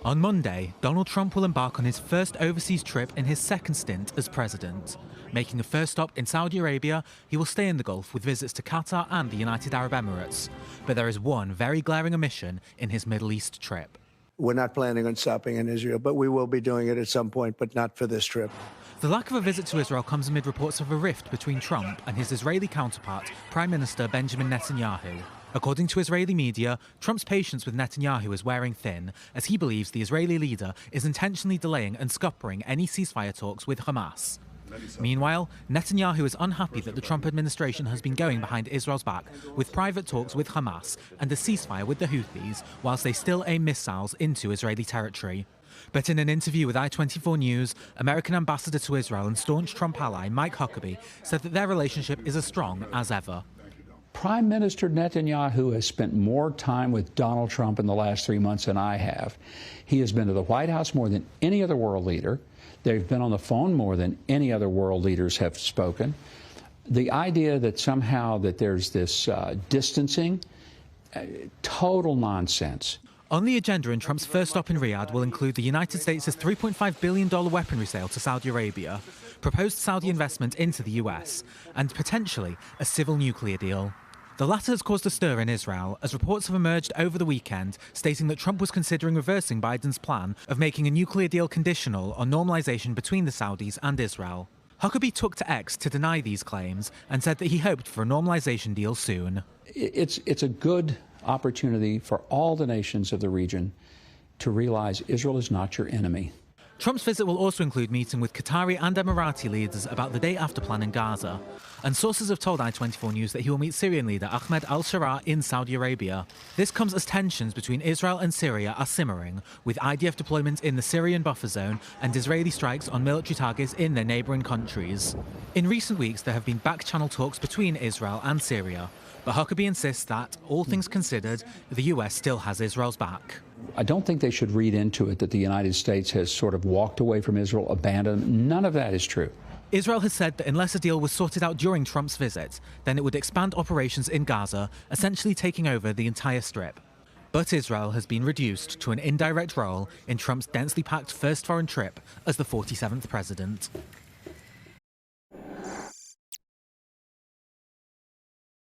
On Monday, Donald Trump will embark on his first overseas trip in his second stint as president. Making a first stop in Saudi Arabia, he will stay in the Gulf with visits to Qatar and the United Arab Emirates. But there is one very glaring omission in his Middle East trip. We're not planning on stopping in Israel, but we will be doing it at some point, but not for this trip. The lack of a visit to Israel comes amid reports of a rift between Trump and his Israeli counterpart, Prime Minister Benjamin Netanyahu. According to Israeli media, Trump's patience with Netanyahu is wearing thin, as he believes the Israeli leader is intentionally delaying and scuppering any ceasefire talks with Hamas. Meanwhile, Netanyahu is unhappy that the Trump administration has been going behind Israel's back with private talks with Hamas and a ceasefire with the Houthis, whilst they still aim missiles into Israeli territory. But in an interview with I-24 News, American ambassador to Israel and staunch Trump ally Mike Huckabee said that their relationship is as strong as ever. Prime Minister Netanyahu has spent more time with Donald Trump in the last 3 months than I have. He has been to the White House more than any other world leader. They've been on the phone more than any other world leaders have spoken. The idea that somehow that there's this distancing, total nonsense. On the agenda in Trump's first stop in Riyadh will include the United States' $3.5 billion weaponry sale to Saudi Arabia, proposed Saudi investment into the US, and potentially a civil nuclear deal. The latter has caused a stir in Israel, as reports have emerged over the weekend stating that Trump was considering reversing Biden's plan of making a nuclear deal conditional on normalization between the Saudis and Israel. Huckabee took to X to deny these claims and said that he hoped for a normalization deal soon. It's a good opportunity for all the nations of the region to realize Israel is not your enemy. Trump's visit will also include meeting with Qatari and Emirati leaders about the day-after plan in Gaza. And sources have told I-24 News that he will meet Syrian leader Ahmed al-Sharaa in Saudi Arabia. This comes as tensions between Israel and Syria are simmering, with IDF deployments in the Syrian buffer zone and Israeli strikes on military targets in their neighbouring countries. In recent weeks, there have been back-channel talks between Israel and Syria. But Huckabee insists that, all things considered, the US still has Israel's back. I don't think they should read into it that the United States has sort of walked away from Israel, abandoned them. None of that is true. Israel has said that unless a deal was sorted out during Trump's visit, then it would expand operations in Gaza, essentially taking over the entire strip. But Israel has been reduced to an indirect role in Trump's densely packed first foreign trip as the 47th president.